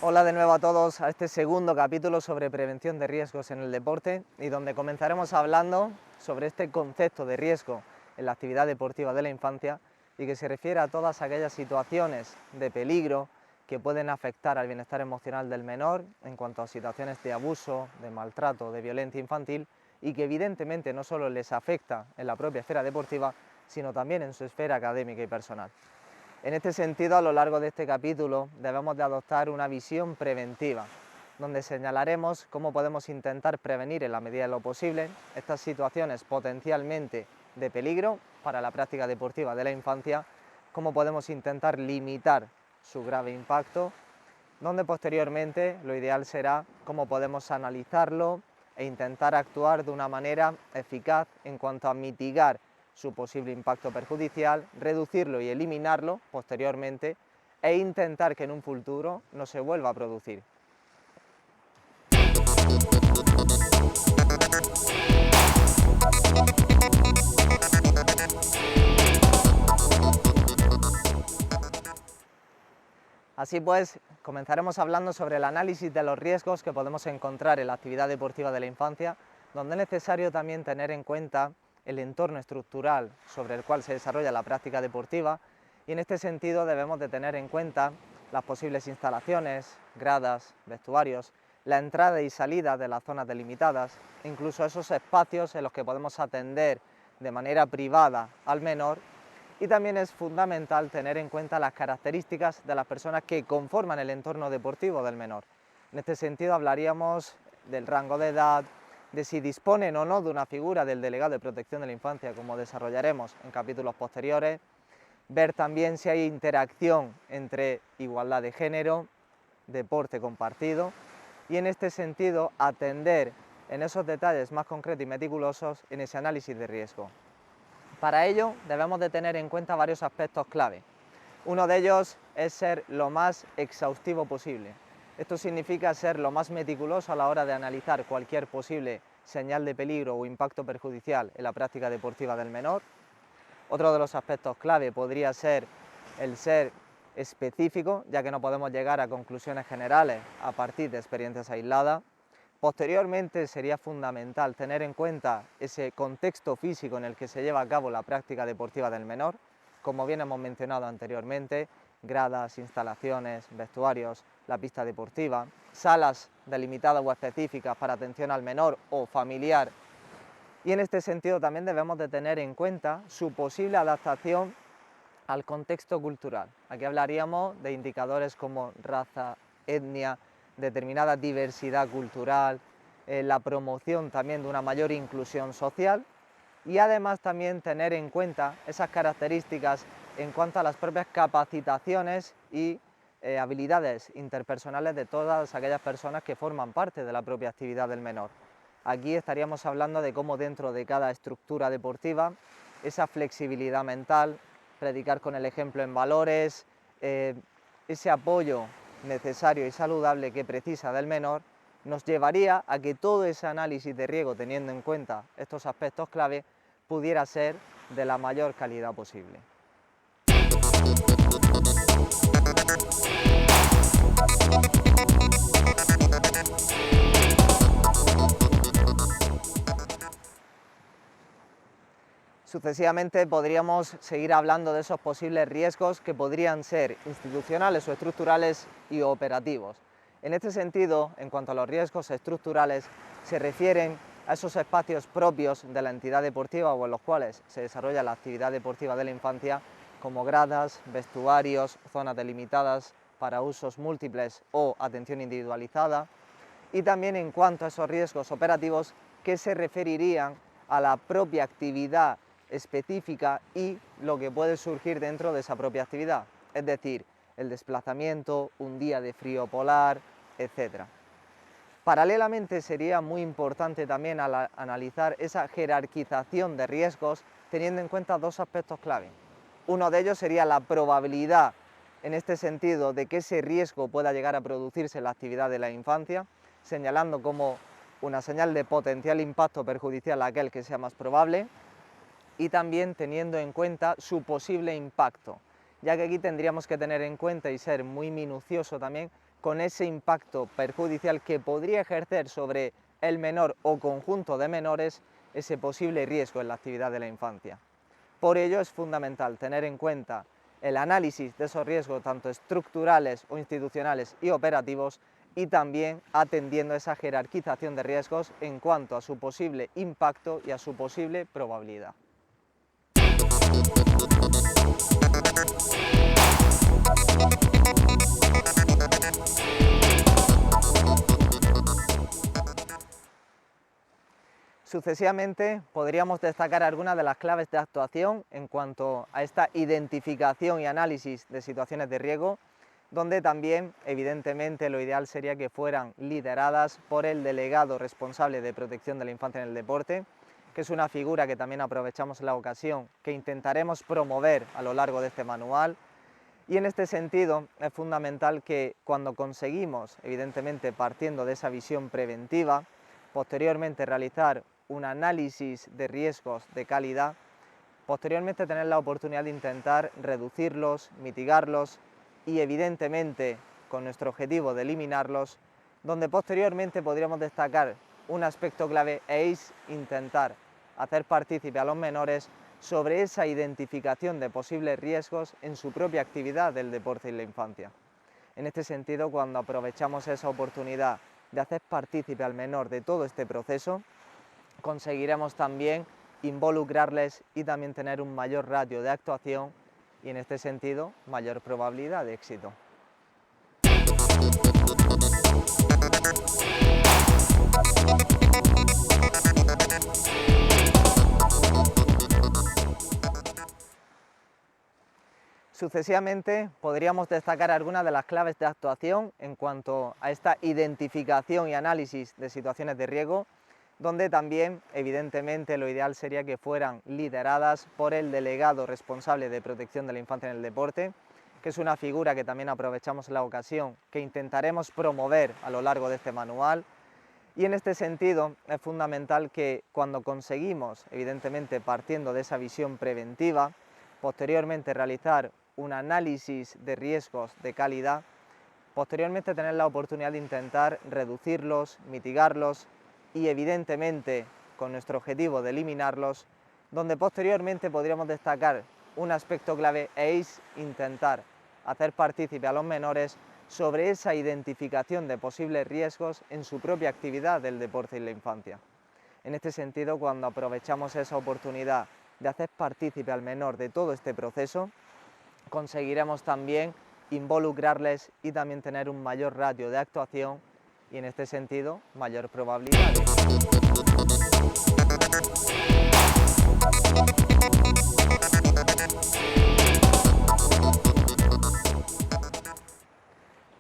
Hola de nuevo a todos a este segundo capítulo sobre prevención de riesgos en el deporte y donde comenzaremos hablando sobre este concepto de riesgo en la actividad deportiva de la infancia y que se refiere a todas aquellas situaciones de peligro que pueden afectar al bienestar emocional del menor en cuanto a situaciones de abuso, de maltrato, de violencia infantil y que evidentemente no solo les afecta en la propia esfera deportiva, sino también en su esfera académica y personal. En este sentido, a lo largo de este capítulo debemos de adoptar una visión preventiva, donde señalaremos cómo podemos intentar prevenir en la medida de lo posible estas situaciones potencialmente de peligro para la práctica deportiva de la infancia, cómo podemos intentar limitar su grave impacto, donde posteriormente lo ideal será cómo podemos analizarlo e intentar actuar de una manera eficaz en cuanto a mitigar su posible impacto perjudicial, reducirlo y eliminarlo posteriormente e intentar que en un futuro no se vuelva a producir. Así pues, comenzaremos hablando sobre el análisis de los riesgos que podemos encontrar en la actividad deportiva de la infancia, donde es necesario también tener en cuenta el entorno estructural sobre el cual se desarrolla la práctica deportiva y en este sentido debemos de tener en cuenta las posibles instalaciones, gradas, vestuarios, la entrada y salida de las zonas delimitadas, incluso esos espacios en los que podemos atender de manera privada al menor. Y también es fundamental tener en cuenta las características de las personas que conforman el entorno deportivo del menor. En este sentido hablaríamos del rango de edad, de si disponen o no de una figura del delegado de protección de la infancia, como desarrollaremos en capítulos posteriores, ver también si hay interacción entre igualdad de género, deporte compartido, y en este sentido atender en esos detalles más concretos y meticulosos en ese análisis de riesgo. Para ello debemos de tener en cuenta varios aspectos clave. Uno de ellos es ser lo más exhaustivo posible. Esto significa ser lo más meticuloso a la hora de analizar cualquier posible señal de peligro o impacto perjudicial en la práctica deportiva del menor. Otro de los aspectos clave podría ser el ser específico, ya que no podemos llegar a conclusiones generales a partir de experiencias aisladas. Posteriormente sería fundamental tener en cuenta ese contexto físico en el que se lleva a cabo la práctica deportiva del menor, como bien hemos mencionado anteriormente, gradas, instalaciones, vestuarios, la pista deportiva, salas delimitadas o específicas para atención al menor o familiar. Y en este sentido también debemos de tener en cuenta su posible adaptación al contexto cultural. Aquí hablaríamos de indicadores como raza, etnia, determinada diversidad cultural, la promoción también de una mayor inclusión social y además también tener en cuenta esas características en cuanto a las propias capacitaciones y habilidades interpersonales de todas aquellas personas que forman parte de la propia actividad del menor. Aquí estaríamos hablando de cómo dentro de cada estructura deportiva esa flexibilidad mental, predicar con el ejemplo en valores, ese apoyo necesario y saludable que precisa del menor, nos llevaría a que todo ese análisis de riesgo, teniendo en cuenta estos aspectos clave, pudiera ser de la mayor calidad posible. Sucesivamente podríamos seguir hablando de esos posibles riesgos que podrían ser institucionales o estructurales y operativos. En este sentido, en cuanto a los riesgos estructurales, se refieren a esos espacios propios de la entidad deportiva o en los cuales se desarrolla la actividad deportiva de la infancia, como gradas, vestuarios, zonas delimitadas para usos múltiples o atención individualizada, y también en cuanto a esos riesgos operativos que se referirían a la propia actividad específica y lo que puede surgir dentro de esa propia actividad, es decir, el desplazamiento, un día de frío polar, etc. Paralelamente sería muy importante también analizar esa jerarquización de riesgos teniendo en cuenta dos aspectos clave. Uno de ellos sería la probabilidad, en este sentido, de que ese riesgo pueda llegar a producirse en la actividad de la infancia, señalando como una señal de potencial impacto perjudicial a aquel que sea más probable, y también teniendo en cuenta su posible impacto, ya que aquí tendríamos que tener en cuenta y ser muy minucioso también con ese impacto perjudicial que podría ejercer sobre el menor o conjunto de menores ese posible riesgo en la actividad de la infancia. Por ello es fundamental tener en cuenta el análisis de esos riesgos tanto estructurales o institucionales y operativos y también atendiendo a esa jerarquización de riesgos en cuanto a su posible impacto y a su posible probabilidad. Sucesivamente podríamos destacar algunas de las claves de actuación en cuanto a esta identificación y análisis de situaciones de riesgo, donde también evidentemente lo ideal sería que fueran lideradas por el delegado responsable de protección de la infancia en el deporte, que es una figura que también aprovechamos la ocasión, que intentaremos promover a lo largo de este manual. Y en este sentido es fundamental que cuando conseguimos, evidentemente partiendo de esa visión preventiva, posteriormente realizar un análisis de riesgos de calidad, posteriormente tener la oportunidad de intentar reducirlos, mitigarlos y evidentemente con nuestro objetivo de eliminarlos, donde posteriormente podríamos destacar un aspecto clave es intentar hacer partícipe a los menores sobre esa identificación de posibles riesgos en su propia actividad del deporte y la infancia. En este sentido, cuando aprovechamos esa oportunidad de hacer partícipe al menor de todo este proceso, conseguiremos también involucrarles y también tener un mayor ratio de actuación y en este sentido mayor probabilidad de éxito. Sucesivamente podríamos destacar algunas de las claves de actuación en cuanto a esta identificación y análisis de situaciones de riesgo, donde también evidentemente lo ideal sería que fueran lideradas por el delegado responsable de protección de la infancia en el deporte, que es una figura que también aprovechamos la ocasión, que intentaremos promover a lo largo de este manual. Y en este sentido es fundamental que cuando conseguimos, evidentemente partiendo de esa visión preventiva, posteriormente realizar un análisis de riesgos de calidad, posteriormente tener la oportunidad de intentar reducirlos, mitigarlos y evidentemente con nuestro objetivo de eliminarlos, donde posteriormente podríamos destacar un aspecto clave es intentar hacer partícipe a los menores sobre esa identificación de posibles riesgos en su propia actividad del deporte y la infancia. En este sentido, cuando aprovechamos esa oportunidad de hacer partícipe al menor de todo este proceso, conseguiremos también involucrarles y también tener un mayor ratio de actuación y en este sentido mayor probabilidad de éxito.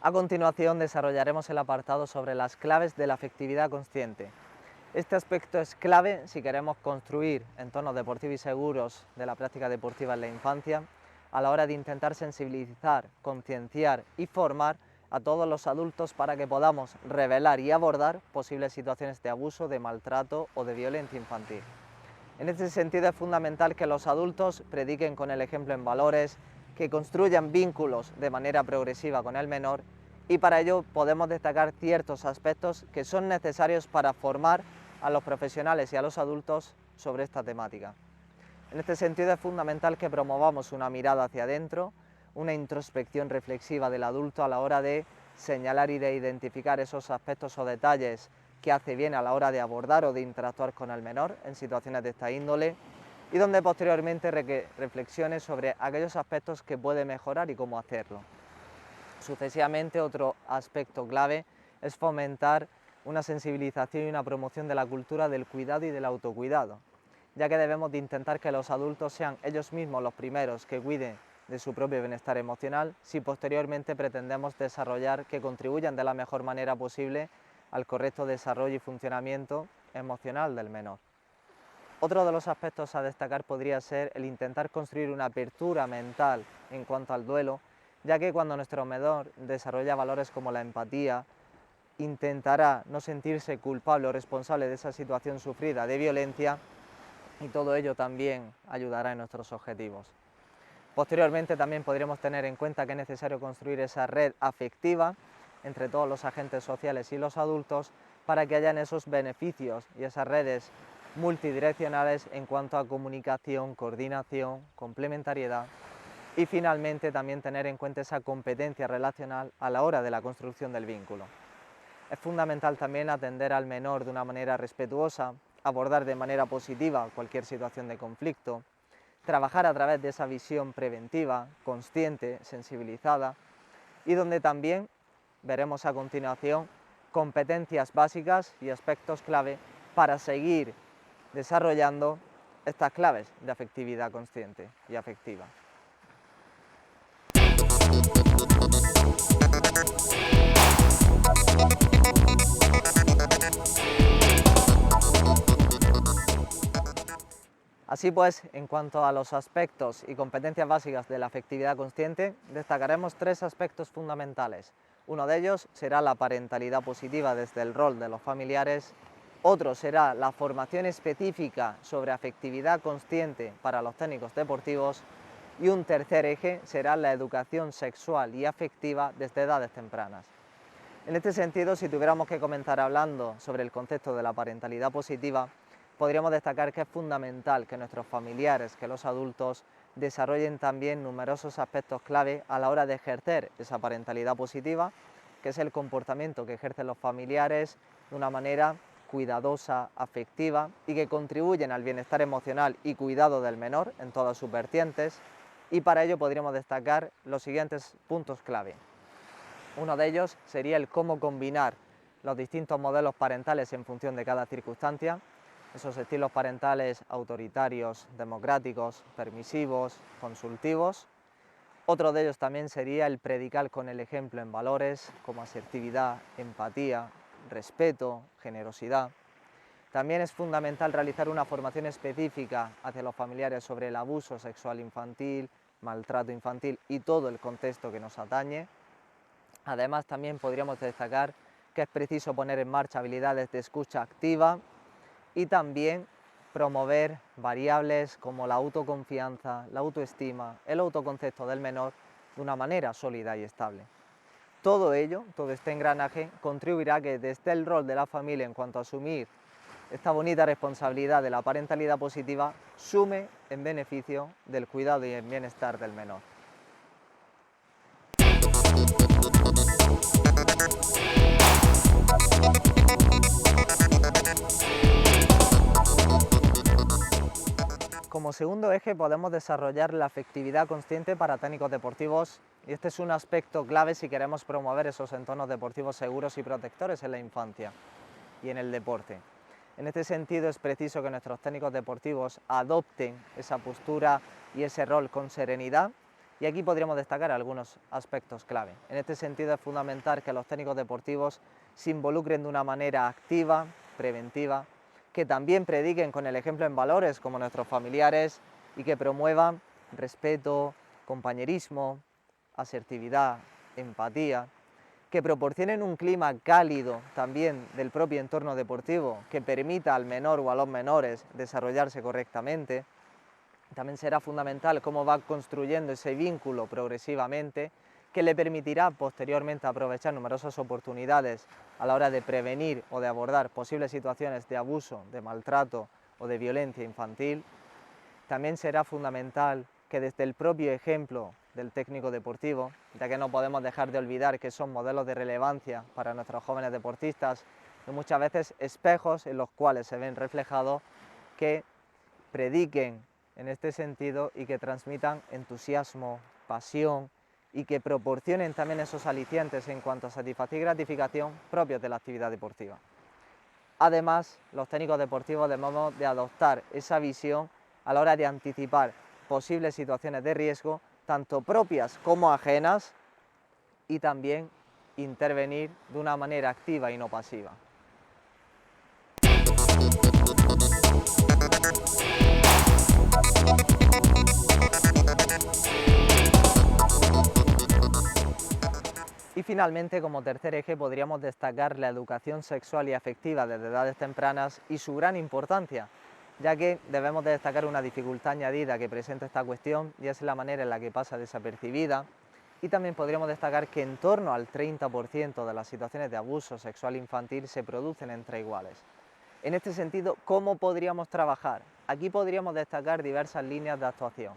A continuación desarrollaremos el apartado sobre las claves de la afectividad consciente. Este aspecto es clave si queremos construir entornos deportivos y seguros de la práctica deportiva en la infancia, a la hora de intentar sensibilizar, concienciar y formar a todos los adultos para que podamos revelar y abordar posibles situaciones de abuso, de maltrato o de violencia infantil. En este sentido es fundamental que los adultos prediquen con el ejemplo en valores, que construyan vínculos de manera progresiva con el menor y para ello podemos destacar ciertos aspectos que son necesarios para formar a los profesionales y a los adultos sobre esta temática. En este sentido es fundamental que promovamos una mirada hacia adentro, una introspección reflexiva del adulto a la hora de señalar y de identificar esos aspectos o detalles que hace bien a la hora de abordar o de interactuar con el menor en situaciones de esta índole y donde posteriormente reflexione sobre aquellos aspectos que puede mejorar y cómo hacerlo. Sucesivamente, otro aspecto clave es fomentar una sensibilización y una promoción de la cultura del cuidado y del autocuidado, ya que debemos de intentar que los adultos sean ellos mismos los primeros que cuiden de su propio bienestar emocional, si posteriormente pretendemos desarrollar que contribuyan de la mejor manera posible al correcto desarrollo y funcionamiento emocional del menor. Otro de los aspectos a destacar podría ser el intentar construir una apertura mental en cuanto al duelo, ya que cuando nuestro menor desarrolla valores como la empatía, intentará no sentirse culpable o responsable de esa situación sufrida de violencia y todo ello también ayudará en nuestros objetivos. Posteriormente también podremos tener en cuenta que es necesario construir esa red afectiva entre todos los agentes sociales y los adultos para que hayan esos beneficios y esas redes multidireccionales en cuanto a comunicación, coordinación, complementariedad y finalmente también tener en cuenta esa competencia relacional a la hora de la construcción del vínculo. Es fundamental también atender al menor de una manera respetuosa, abordar de manera positiva cualquier situación de conflicto, trabajar a través de esa visión preventiva, consciente, sensibilizada y donde también veremos a continuación competencias básicas y aspectos clave para seguir desarrollando estas claves de afectividad consciente y afectiva. Así pues, en cuanto a los aspectos y competencias básicas de la afectividad consciente, destacaremos tres aspectos fundamentales. Uno de ellos será la parentalidad positiva desde el rol de los familiares, otro será la formación específica sobre afectividad consciente para los técnicos deportivos y un tercer eje será la educación sexual y afectiva desde edades tempranas. En este sentido, si tuviéramos que comenzar hablando sobre el concepto de la parentalidad positiva, podríamos destacar que es fundamental que nuestros familiares, que los adultos, desarrollen también numerosos aspectos clave a la hora de ejercer esa parentalidad positiva, que es el comportamiento que ejercen los familiares de una manera cuidadosa, afectiva y que contribuyen al bienestar emocional y cuidado del menor en todas sus vertientes, y para ello podríamos destacar los siguientes puntos clave. Uno de ellos sería el cómo combinar los distintos modelos parentales en función de cada circunstancia, esos estilos parentales autoritarios, democráticos, permisivos, consultivos. Otro de ellos también sería el predicar con el ejemplo en valores como asertividad, empatía, respeto, generosidad. También es fundamental realizar una formación específica hacia los familiares sobre el abuso sexual infantil, maltrato infantil y todo el contexto que nos atañe. Además, también podríamos destacar que es preciso poner en marcha habilidades de escucha activa y también promover variables como la autoconfianza, la autoestima, el autoconcepto del menor de una manera sólida y estable. Todo ello, todo este engranaje, contribuirá a que desde el rol de la familia en cuanto a asumir esta bonita responsabilidad de la parentalidad positiva, sume en beneficio del cuidado y el bienestar del menor. Como segundo eje podemos desarrollar la afectividad consciente para técnicos deportivos y este es un aspecto clave si queremos promover esos entornos deportivos seguros y protectores en la infancia y en el deporte. En este sentido es preciso que nuestros técnicos deportivos adopten esa postura y ese rol con serenidad y aquí podríamos destacar algunos aspectos clave. En este sentido es fundamental que los técnicos deportivos se involucren de una manera activa, preventiva, que también prediquen con el ejemplo en valores como nuestros familiares y que promuevan respeto, compañerismo, asertividad, empatía, que proporcionen un clima cálido también del propio entorno deportivo que permita al menor o a los menores desarrollarse correctamente. También será fundamental cómo va construyendo ese vínculo progresivamente que le permitirá posteriormente aprovechar numerosas oportunidades a la hora de prevenir o de abordar posibles situaciones de abuso, de maltrato o de violencia infantil. También será fundamental que desde el propio ejemplo del técnico deportivo, ya que no podemos dejar de olvidar que son modelos de relevancia para nuestros jóvenes deportistas y muchas veces espejos en los cuales se ven reflejados, que prediquen en este sentido y que transmitan entusiasmo, pasión y que proporcionen también esos alicientes en cuanto a satisfacción y gratificación propios de la actividad deportiva. Además, los técnicos deportivos debemos de adoptar esa visión a la hora de anticipar posibles situaciones de riesgo, tanto propias como ajenas, y también intervenir de una manera activa y no pasiva. Y finalmente, como tercer eje, podríamos destacar la educación sexual y afectiva desde edades tempranas y su gran importancia, ya que debemos de destacar una dificultad añadida que presenta esta cuestión y es la manera en la que pasa desapercibida Y también podríamos destacar que en torno al 30% de las situaciones de abuso sexual infantil se producen entre iguales. En este sentido, ¿cómo podríamos trabajar? Aquí podríamos destacar diversas líneas de actuación.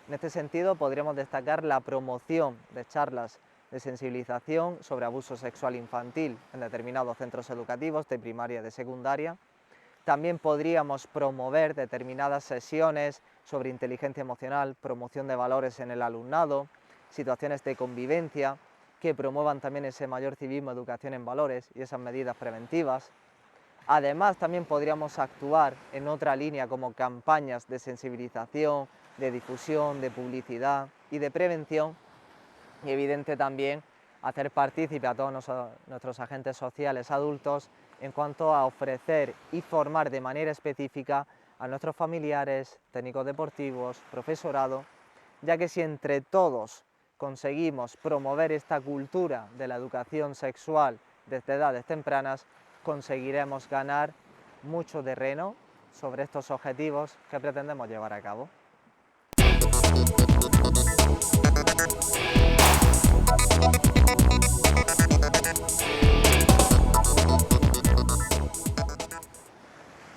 En este sentido, podríamos destacar la promoción de charlas de sensibilización sobre abuso sexual infantil en determinados centros educativos de primaria y de secundaria. También podríamos promover determinadas sesiones sobre inteligencia emocional, promoción de valores en el alumnado, situaciones de convivencia que promuevan también ese mayor civismo, educación en valores y esas medidas preventivas. Además, también podríamos actuar en otra línea como campañas de sensibilización, de difusión, de publicidad y de prevención, y evidente también hacer partícipe a todos nuestros agentes sociales adultos en cuanto a ofrecer y formar de manera específica a nuestros familiares, técnicos deportivos, profesorado, ya que si entre todos conseguimos promover esta cultura de la educación sexual desde edades tempranas, conseguiremos ganar mucho terreno sobre estos objetivos que pretendemos llevar a cabo.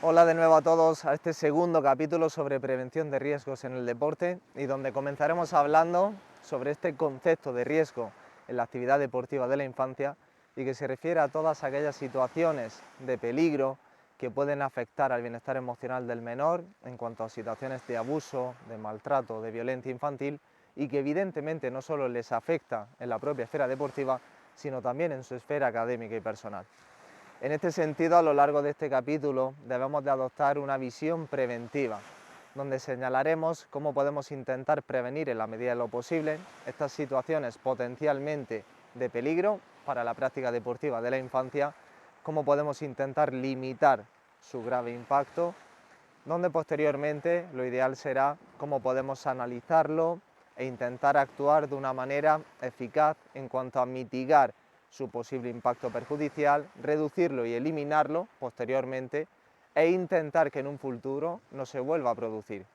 Hola de nuevo a todos a este segundo capítulo sobre prevención de riesgos en el deporte y donde comenzaremos hablando sobre este concepto de riesgo en la actividad deportiva de la infancia y que se refiere a todas aquellas situaciones de peligro que pueden afectar al bienestar emocional del menor en cuanto a situaciones de abuso, de maltrato, de violencia infantil y que evidentemente no solo les afecta en la propia esfera deportiva, sino también en su esfera académica y personal. En este sentido, a lo largo de este capítulo debemos de adoptar una visión preventiva, donde señalaremos cómo podemos intentar prevenir en la medida de lo posible estas situaciones potencialmente de peligro para la práctica deportiva de la infancia, cómo podemos intentar limitar su grave impacto, donde posteriormente lo ideal será cómo podemos analizarlo e intentar actuar de una manera eficaz en cuanto a mitigar su posible impacto perjudicial, reducirlo y eliminarlo posteriormente e intentar que en un futuro no se vuelva a producir.